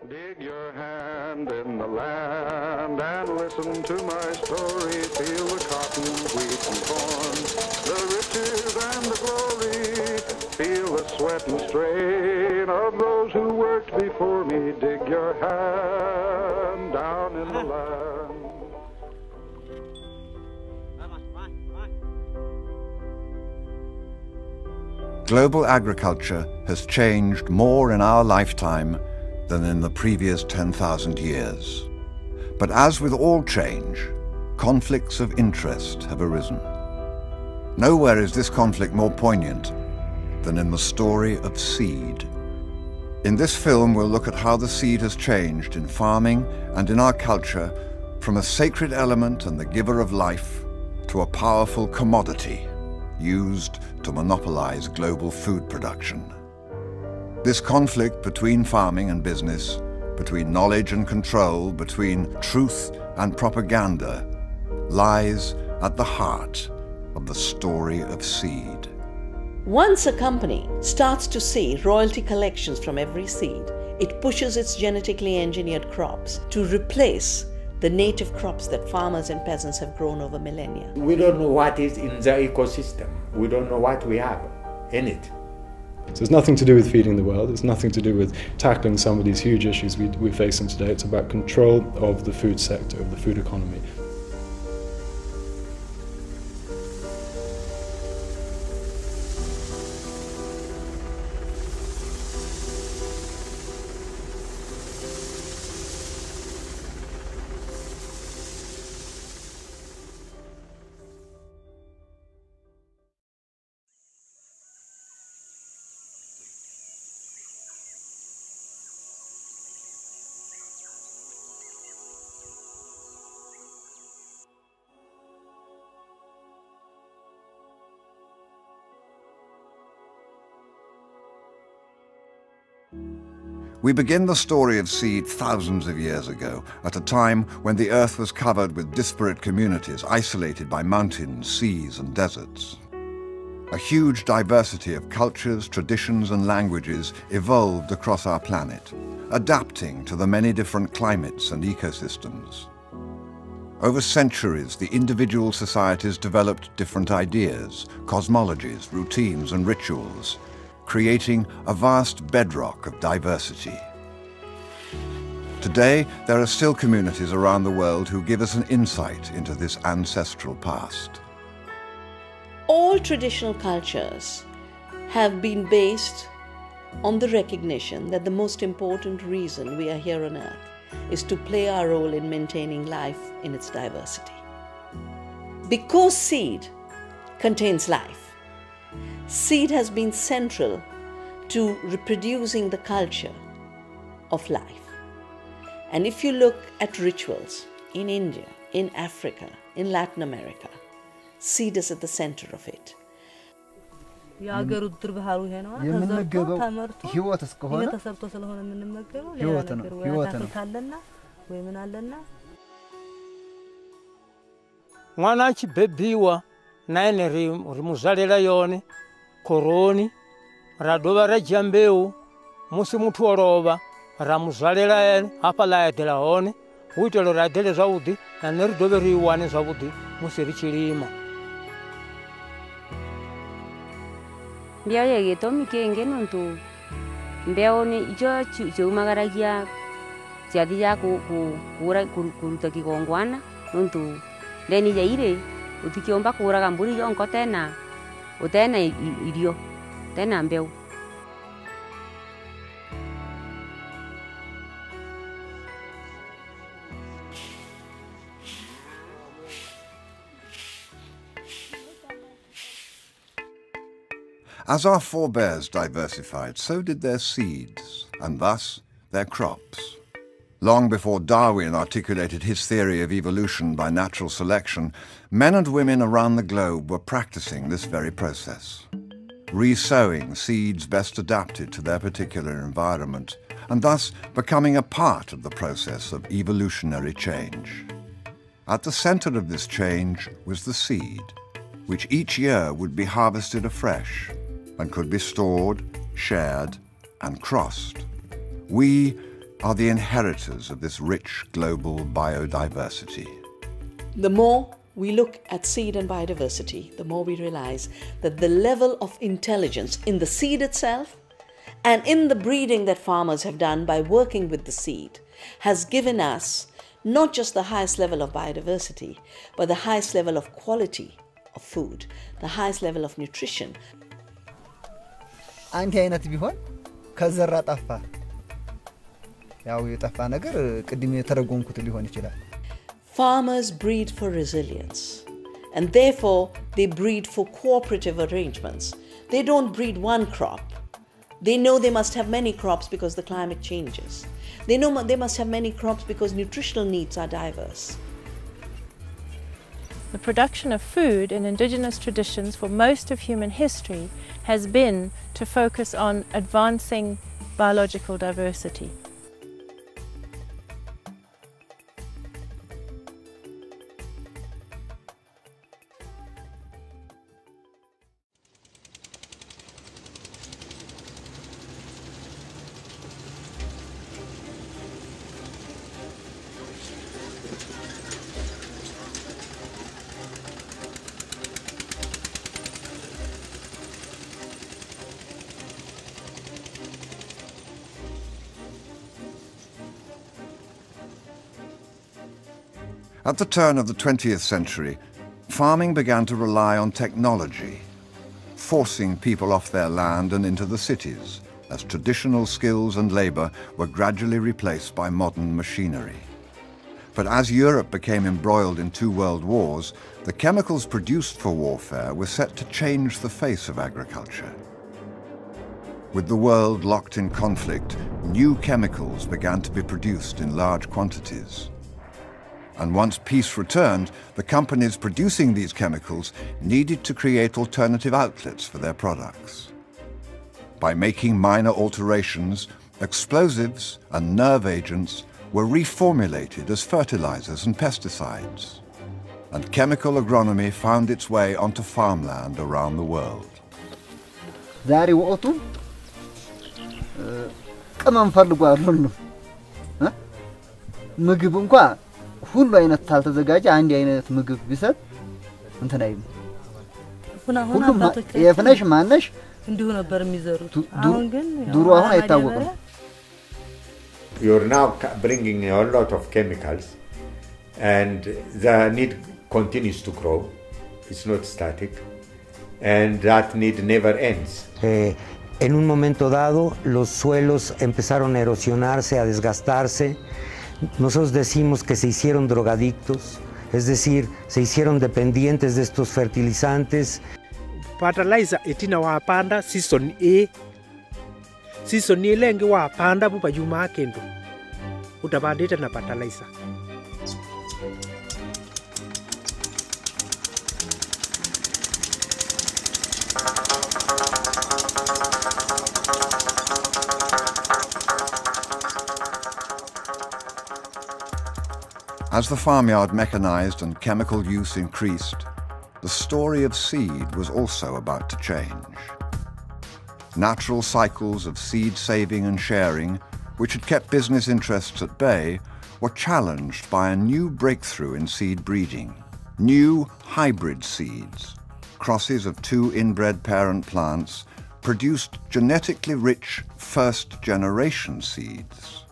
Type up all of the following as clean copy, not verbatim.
Dig your hand in the land and listen to my story. Feel the cotton, wheat and corn, the riches and the glory. Feel the sweat and strain of those who worked before me. Dig your hand down in the land. Global agriculture has changed more in our lifetime than in the previous 10,000 years. But as with all change, conflicts of interest have arisen. Nowhere is this conflict more poignant than in the story of seed. In this film, we'll look at how the seed has changed in farming and in our culture from a sacred element and the giver of life to a powerful commodity used to monopolize global food production. This conflict between farming and business, between knowledge and control, between truth and propaganda, lies at the heart of the story of seed. Once a company starts to see royalty collections from every seed, it pushes its genetically engineered crops to replace the native crops that farmers and peasants have grown over millennia. We don't know what is in the ecosystem. We don't know what we have in it. So it's nothing to do with feeding the world, it's nothing to do with tackling some of these huge issues we're facing today. It's about control of the food sector, of the food economy. We begin the story of seed thousands of years ago, at a time when the earth was covered with disparate communities, isolated by mountains, seas, and deserts. A huge diversity of cultures, traditions, and languages evolved across our planet, adapting to the many different climates and ecosystems. Over centuries, the individual societies developed different ideas, cosmologies, routines, and rituals, creating a vast bedrock of diversity. Today, there are still communities around the world who give us an insight into this ancestral past. All traditional cultures have been based on the recognition that the most important reason we are here on Earth is to play our role in maintaining life in its diversity. Because seed contains life, seed has been central to reproducing the culture of life. And if you look at rituals in India, in Africa, in Latin America, seed is at the center of it. koroni radova rajambeu musi mutu orova ramuzalela ene apa laetela hone uitelo radele zaudi na neridove riwane zaudi musi richilima mbia yege tomi kenge nontu mbeo ni ijo chumagaragia jadi ya kura kuruta kigongwana nontu deni yaire utikiomba kura gamburi yonko tena utena idio tena mbeu. As our forebears diversified, so did their seeds, and thus their crops. Long before Darwin articulated his theory of evolution by natural selection, men and women around the globe were practicing this very process, re-sowing seeds best adapted to their particular environment, and thus becoming a part of the process of evolutionary change. At the center of this change was the seed, which each year would be harvested afresh and could be stored, shared, and crossed. We are the inheritors of this rich global biodiversity. The more we look at seed and biodiversity, the more we realize that the level of intelligence in the seed itself and in the breeding that farmers have done by working with the seed has given us not just the highest level of biodiversity, but the highest level of quality of food, the highest level of nutrition. አንድ አይነት ቢሆን ከዘራ ጠፋ ያው የጠፋ ነገር ቅድም የተረጎምኩት ሊሆን ይችላል. Farmers breed for resilience, and therefore they breed for cooperative arrangements. They don't breed one crop. They know they must have many crops because the climate changes. They know they must have many crops because nutritional needs are diverse. The production of food in indigenous traditions for most of human history has been to focus on advancing biological diversity. At the turn of the 20th century, farming began to rely on technology, forcing people off their land and into the cities, as traditional skills and labour were gradually replaced by modern machinery. But as Europe became embroiled in 2 world wars, the chemicals produced for warfare were set to change the face of agriculture. With the world locked in conflict, new chemicals began to be produced in large quantities. And once peace returned, the companies producing these chemicals needed to create alternative outlets for their products. By making minor alterations, explosives and nerve agents were reformulated as fertilizers and pesticides. And chemical agronomy found its way onto farmland around the world. ዛሬ ወቅቱ ቅመም ፈልጓል ሁሉ ምግብ እንኳን ሁሉ አይነት ታልተዘጋጀ አንድ አይነት ምግብ ቢሰጥ እንትን አይም ሁሉ የፍነሽ ማነሽ እንዲሁ ነበር የሚዘሩት አሁን ግን ዱሩ አሁን አይታወቅም. You're now bringing a lot of chemicals and the need continues to grow. It's not static and that need never ends. En un momento dado los suelos empezaron a erosionarse, a desgastarse. Nosotros decimos que se hicieron drogadictos, es decir, se hicieron dependientes de estos fertilizantes. Fertilizer etina wapanda season A lengi wapanda bupa yuma kendo utabandita na fertilizer. As the farmyard mechanized and chemical use increased, the story of seed was also about to change. Natural cycles of seed saving and sharing, which had kept business interests at bay, were challenged by a new breakthrough in seed breeding. New hybrid seeds, crosses of 2 inbred parent plants, produced genetically rich first-generation seeds,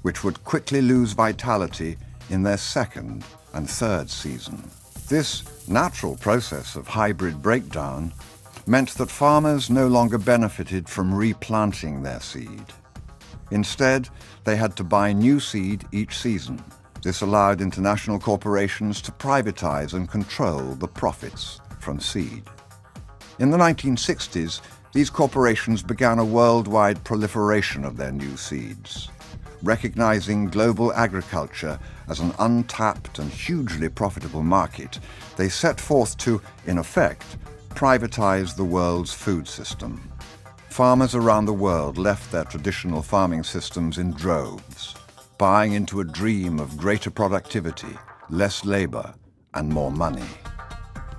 which would quickly lose vitality in their 2nd and 3rd season. This natural process of hybrid breakdown meant that farmers no longer benefited from replanting their seed. Instead, they had to buy new seed each season. This allowed international corporations to privatize and control the profits from seed. In the 1960s, these corporations began a worldwide proliferation of their new seeds. Recognizing global agriculture as an untapped and hugely profitable market, they set forth to, in effect, privatize the world's food system. Farmers around the world left their traditional farming systems in droves, buying into a dream of greater productivity, less labor, and more money.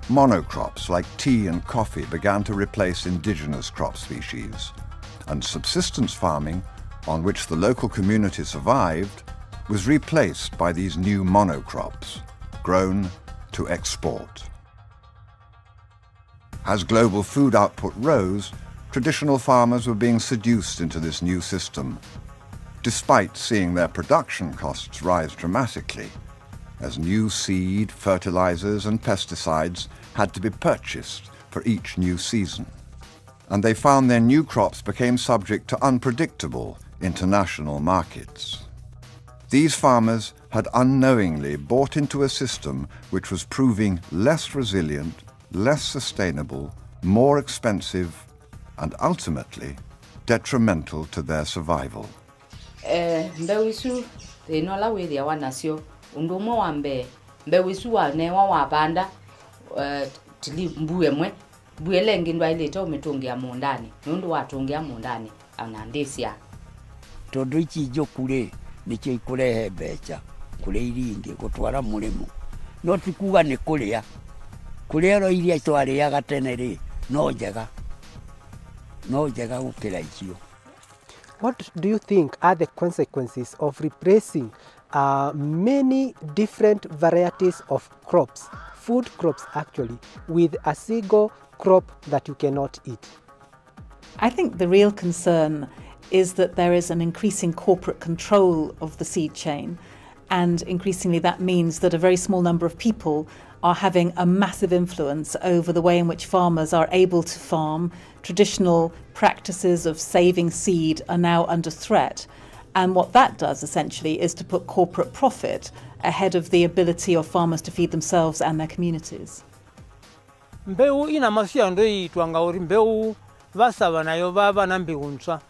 Monocrops like tea and coffee began to replace indigenous crop species, and subsistence farming, on which the local community survived, was replaced by these new monocrops, grown to export. As global food output rose, traditional farmers were being seduced into this new system, despite seeing their production costs rise dramatically, as new seed, fertilizers and pesticides had to be purchased for each new season. And they found their new crops became subject to unpredictable international markets. These farmers had unknowingly bought into a system which was proving less resilient, less sustainable, more expensive, and ultimately detrimental to their survival. Mbewisu inola with ya wanasio undumo wambe mbewisu wa newa wabanda tili mbuemwe buelengi ndwa ileta umetungia mundani nundu watungia mundani anandisia tondu ichi ijo kure nicho ikurehe mbeca kure iringi gutwara murimo no tikuga ni kuria kuriero iria twariaga tene ri no njega gukira icio. What do you think are the consequences of replacing many different varieties of crops, food crops actually, with a single crop that you cannot eat? I think the real concern is that there is an increasing corporate control of the seed chain, and increasingly that means that a very small number of people are having a massive influence over the way in which farmers are able to farm. Traditional practices of saving seed are now under threat. And what that does essentially is to put corporate profit ahead of the ability of farmers to feed themselves and their communities. Mbeu ina masiando itwanga uri mbeu vasava nayo vava na mbiuntswa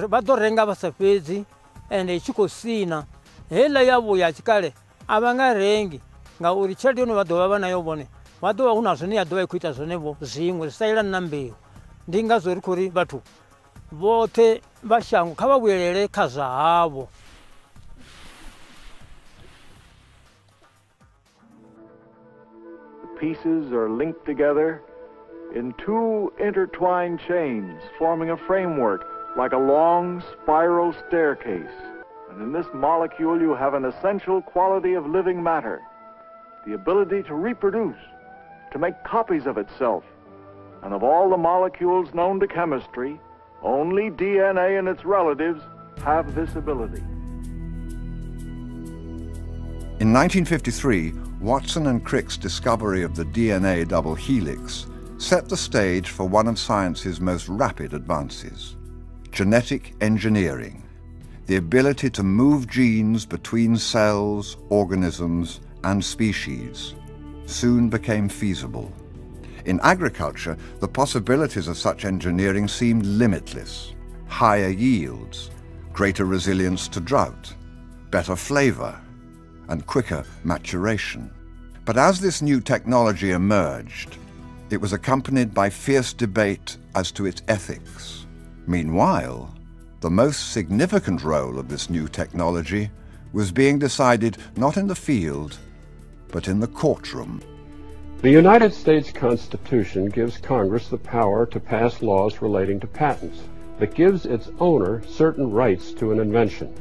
vadorenga vasapedzi ende chikosina hela yavo yachikale avangarengi ngauri chete ino vadova vanayo vone vadova unazvo neyadova ikuita zvonevo zvimwe zvisairana na mbeu ndingazori kuri vathu vothe vashango khavavuyelele kha zvahavo. Pieces are linked together in two intertwined chains, forming a framework like a long spiral staircase. And in this molecule you have an essential quality of living matter, the ability to reproduce, to make copies of itself. And of all the molecules known to chemistry, only DNA and its relatives have this ability. In 1953, Watson and Crick's discovery of the DNA double helix set the stage for one of science's most rapid advances: genetic engineering, the ability to move genes between cells, organisms, and species, soon became feasible. In agriculture, the possibilities of such engineering seemed limitless: higher yields, greater resilience to drought, better flavor, and quicker maturation. But as this new technology emerged, it was accompanied by fierce debate as to its ethics. Meanwhile, the most significant role of this new technology was being decided not in the field, but in the courtroom. The United States Constitution gives Congress the power to pass laws relating to patents that gives its owner certain rights to an invention.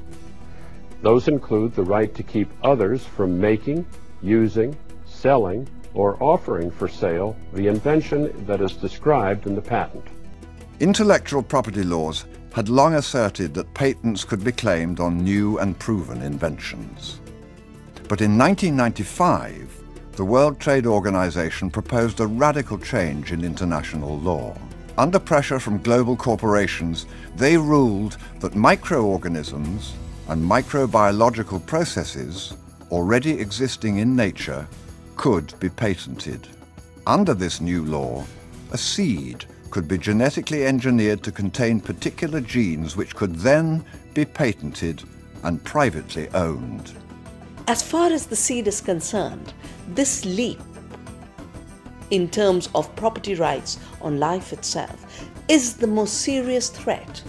Those include the right to keep others from making, using, selling, or offering for sale the invention that is described in the patent. Intellectual property laws had long asserted that patents could be claimed on new and proven inventions. But in 1995, the World Trade Organization proposed a radical change in international law. Under pressure from global corporations, they ruled that microorganisms and microbiological processes already existing in nature could be patented. Under this new law, a seed could be genetically engineered to contain particular genes which could then be patented and privately owned. As far as the seed is concerned, this leap in terms of property rights on life itself is the most serious threat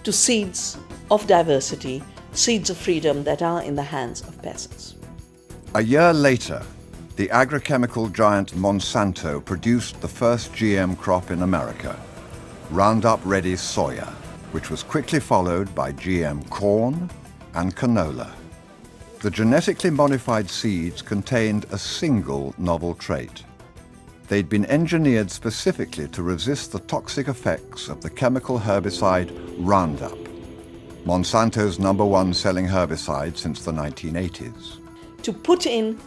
to seeds of diversity, seeds of freedom that are in the hands of peasants. A year later, the agrochemical giant Monsanto produced the first GM crop in America, Roundup Ready soya. which was quickly followed by GM corn and canola. The genetically modified seeds contained a single novel trait. They'd been engineered specifically to resist the toxic effects of the chemical herbicide Roundup, Monsanto's #1 selling herbicide since the 1980s. To put in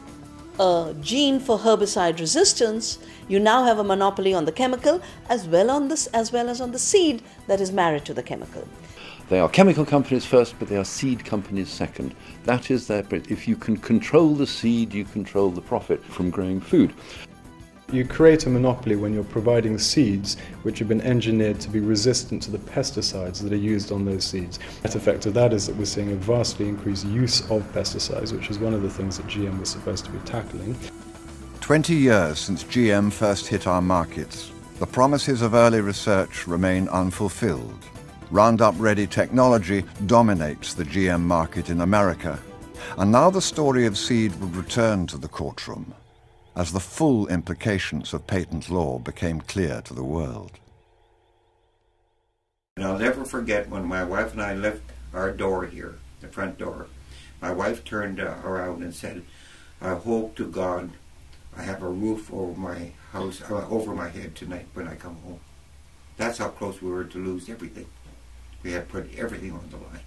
a gene for herbicide resistance, you now have a monopoly on the chemical as well as on the seed that is married to the chemical. They are chemical companies first, but they are seed companies second. That is their, if you can control the seed, you control the profit from growing food. You create a monopoly when you're providing seeds which have been engineered to be resistant to the pesticides that are used on those seeds. The effect of that is that we're seeing a vastly increased use of pesticides, which is one of the things that GM was supposed to be tackling. 20 years since GM first hit our markets, the promises of early research remain unfulfilled. Roundup-ready technology dominates the GM market in America, and now the story of seed would return to the courtroom as the full implications of patent law became clear to the world. And I'll never forget when my wife and I left our door here, the front door, my wife turned around and said, "I hope to God I have a roof over my house, over my head tonight when I come home." That's how close we were to lose everything. We had put everything on the line.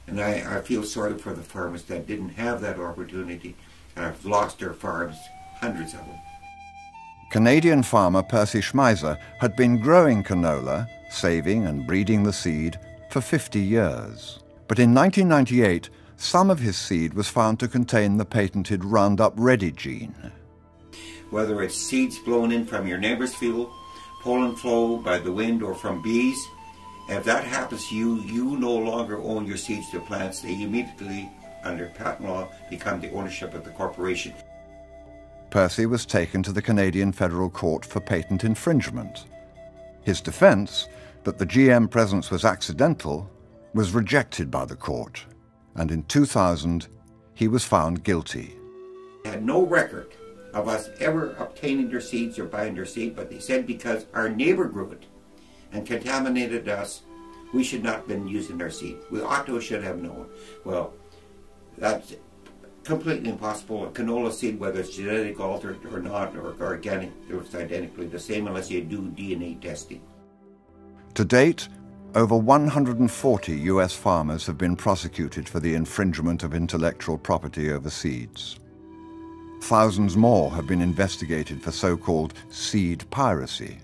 And I feel sorry for the farmers that didn't have that opportunity. Have lost their farms, hundreds of them. Canadian farmer Percy Schmeiser had been growing canola, saving and breeding the seed, for 50 years. But in 1998, some of his seed was found to contain the patented Roundup Ready gene. Whether it's seeds blown in from your neighbor's field, pollen flow by the wind, or from bees, if that happens to you, you no longer own your seeds to plants. They immediately, under patent law, become the ownership of the corporation. Percy was taken to the Canadian Federal Court for patent infringement. His defense, that the GM presence was accidental, was rejected by the court, and in 2000 he was found guilty. They had no record of us ever obtaining their seeds or buying their seed, but they said because our neighbor grew it and contaminated us, we should not have been using their seed. We ought to should have known. Well, that's completely impossible. A canola seed, whether it's genetic altered or not, or organic, it's identically the same unless you do DNA testing. To date, over 140 US farmers have been prosecuted for the infringement of intellectual property over seeds. Thousands more have been investigated for so-called seed piracy.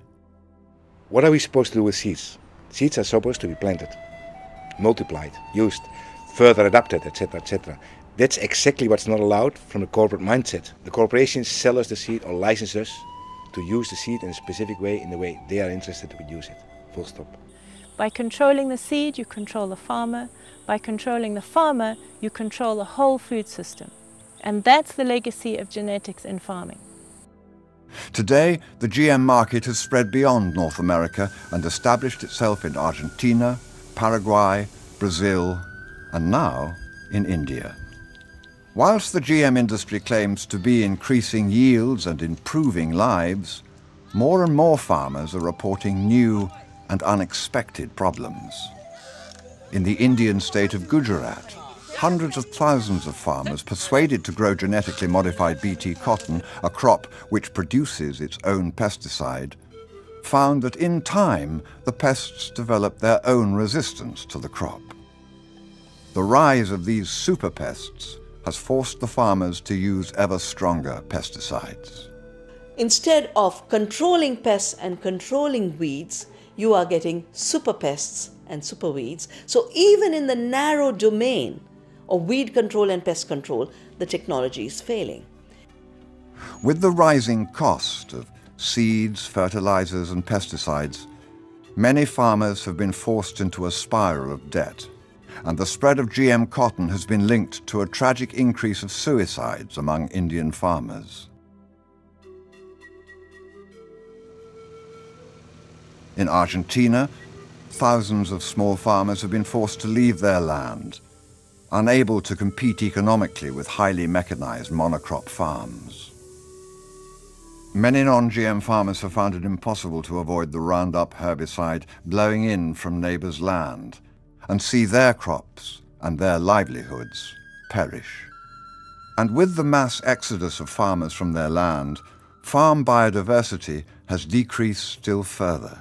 What are we supposed to do with seeds? Seeds are supposed to be planted, multiplied, used, further adapted, etc., etc. That's exactly what's not allowed from the corporate mindset. The corporations sell us the seed or license us to use the seed in a specific way, in the way they are interested to use it. Full stop. By controlling the seed, you control the farmer. By controlling the farmer, you control the whole food system. And that's the legacy of genetics in farming. Today, the GM market has spread beyond North America and established itself in Argentina, Paraguay, Brazil, and now in India. Whilst the GM industry claims to be increasing yields and improving lives, more and more farmers are reporting new and unexpected problems. In the Indian state of Gujarat, hundreds of thousands of farmers persuaded to grow genetically modified Bt cotton, a crop which produces its own pesticide, found that in time the pests developed their own resistance to the crop. The rise of these super pests has forced the farmers to use ever stronger pesticides. Instead of controlling pests and controlling weeds, you are getting super pests and super weeds. So even in the narrow domain of weed control and pest control, the technology is failing. With the rising cost of seeds, fertilizers, and pesticides, many farmers have been forced into a spiral of debt, and the spread of GM cotton has been linked to a tragic increase of suicides among Indian farmers. In Argentina, thousands of small farmers have been forced to leave their land, unable to compete economically with highly mechanized monocrop farms. Many non-GM farmers have found it impossible to avoid the Roundup herbicide blowing in from neighbours' land and see their crops and their livelihoods perish. And with the mass exodus of farmers from their land, farm biodiversity has decreased still further.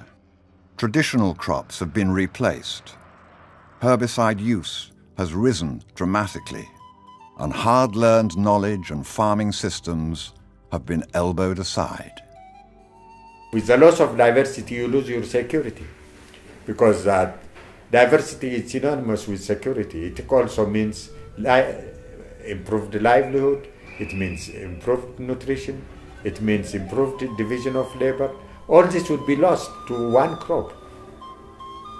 Traditional crops have been replaced. Herbicide use has risen dramatically, and hard-learned knowledge and farming systems have been elbowed aside. With the loss of diversity, you lose your security, because diversity is synonymous with security. It also means improved livelihood, it means improved nutrition, it means improved division of labor. All this would be lost to one crop.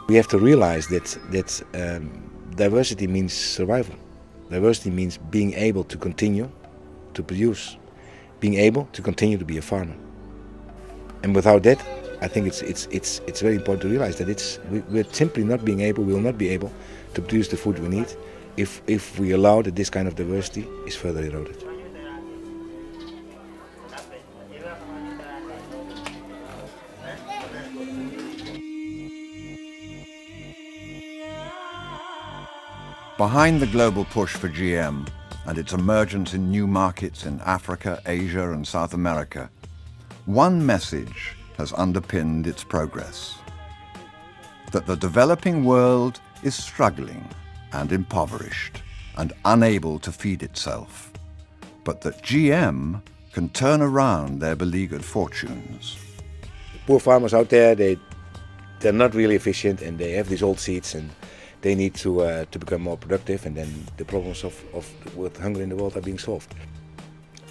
We have to realize that diversity means survival. Diversity means being able to continue to produce, being able to continue to be a farmer. And without that, I think it's very important to realize that we're simply not being able, we will not be able to produce the food we need if we allow that this kind of diversity is further eroded. Behind the global push for GM and its emergence in new markets in Africa, Asia and South America, one message has underpinned its progress: that the developing world is struggling and impoverished and unable to feed itself, but that GM can turn around their beleaguered fortunes. Poor farmers out there, they're not really efficient, and they have these old seeds, and they need to become more productive, and then the problems with hunger in the world are being solved.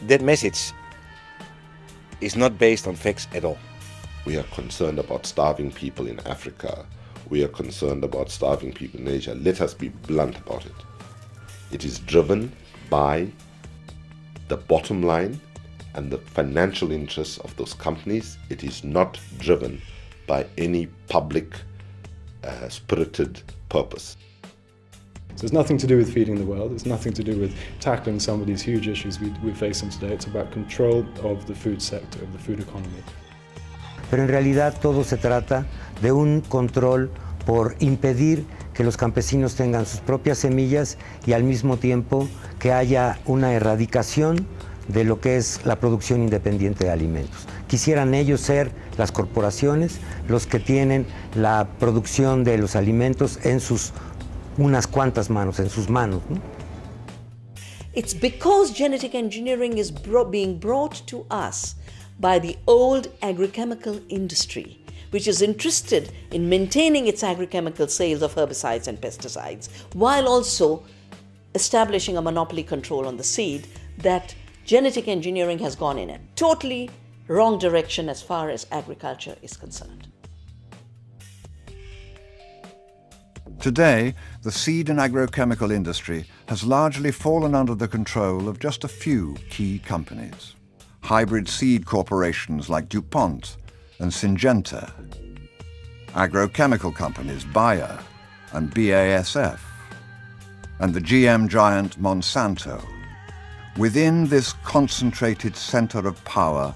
That message is not based on facts at all. We are concerned about starving people in Africa. We are concerned about starving people in Asia. Let us be blunt about it. It is driven by the bottom line and the financial interests of those companies. It is not driven by any public spirited purpose. So it's nothing to do with feeding the world, it's nothing to do with tackling some of these huge issues we're facing today. It's about control of the food sector, of the food economy. Pero en realidad todo se trata de un control por impedir que los campesinos tengan sus propias semillas y al mismo tiempo que haya una erradicación de lo que es la producción independiente de alimentos. Quisieran ellos ser las corporaciones los que tienen la producción de los alimentos en sus unas cuantas manos, en sus manos, ¿no? It's because genetic engineering is being brought to us by the old agrochemical industry, which is interested in maintaining its agrochemical sales of herbicides and pesticides, while also establishing a monopoly control on the seed, that genetic engineering has gone in a totally wrong direction as far as agriculture is concerned. Today, the seed and agrochemical industry has largely fallen under the control of just a few key companies. Hybrid seed corporations like DuPont and Syngenta, agrochemical companies Bayer and BASF, and the GM giant Monsanto. Within this concentrated center of power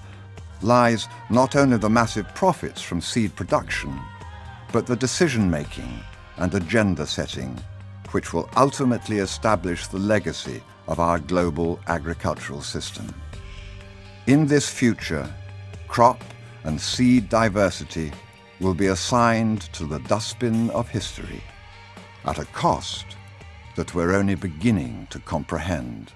lies not only the massive profits from seed production, but the decision-making and agenda-setting which will ultimately establish the legacy of our global agricultural system. In this future, crop and seed diversity will be assigned to the dustbin of history at a cost that we're only beginning to comprehend.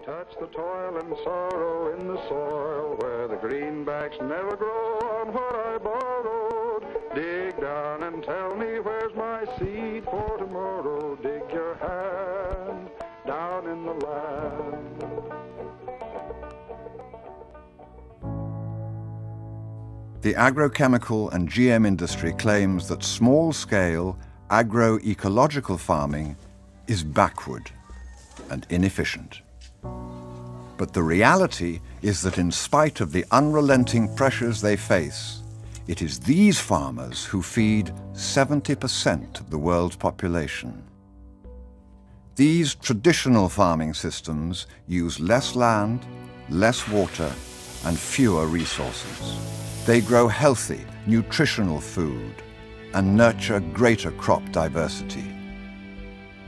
Touch the toil and sorrow in the soil where the greenbacks never grow on what I borrowed. Dig down and tell me where's my seed for tomorrow. Dig your hand down in the land. The agrochemical and GM industry claims that small-scale agroecological farming is backward and inefficient. But the reality is that in spite of the unrelenting pressures they face, it is these farmers who feed 70% of the world's population. These traditional farming systems use less land, less water, and fewer resources. They grow healthy, nutritional food and nurture greater crop diversity.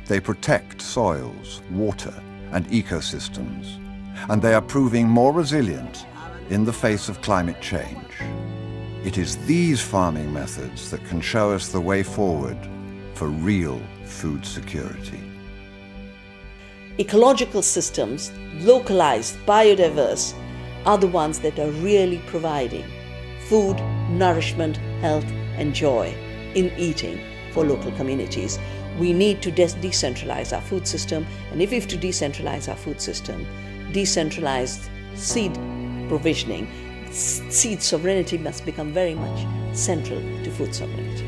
They protect soils, water, and ecosystems, and they are proving more resilient in the face of climate change. It is these farming methods that can show us the way forward for real food security. Ecological systems, localized, biodiverse, are the ones that are really providing food, nourishment, health, and joy in eating for local communities. We need to decentralize our food system, and if we have to decentralize our food system, decentralized seed provisioning, seed sovereignty must become very much central to food sovereignty.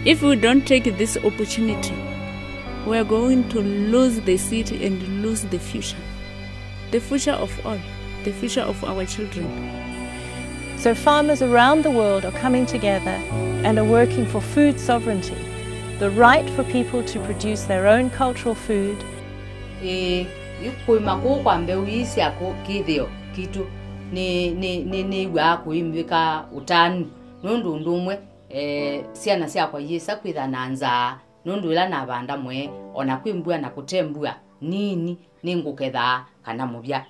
If we don't take this opportunity, we are going to lose the city and lose the future of all, the future of our children. So farmers around the world are coming together and are working for food sovereignty, the right for people to produce their own cultural food. Siana sia kwa yesa kwitha na nza nundu ila na banda mwe ona kwimbua na kutembua nini ninguketha kana mubya.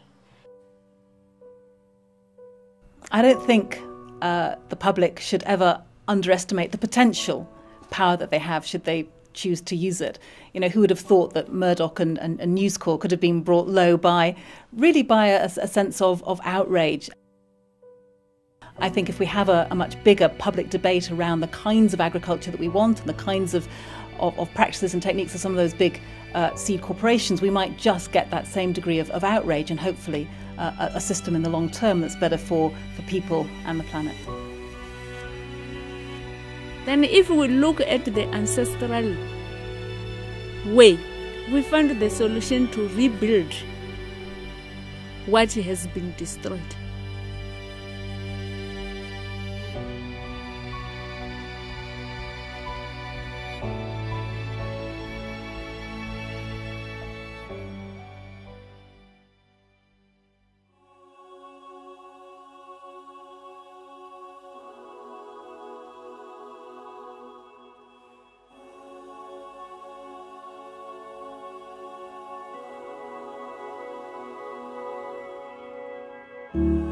I don't think the public should ever underestimate the potential power that they have should they choose to use it. You know, who would have thought that Murdoch and News Corp could have been brought low by a sense of outrage. I think if we have a much bigger public debate around the kinds of agriculture that we want and the kinds of practices and techniques of some of those big seed corporations, we might just get that same degree of outrage and hopefully a system in the long term that's better for people and the planet. Then if we look at the ancestral way, we find the solution to rebuild what has been destroyed. Thank you.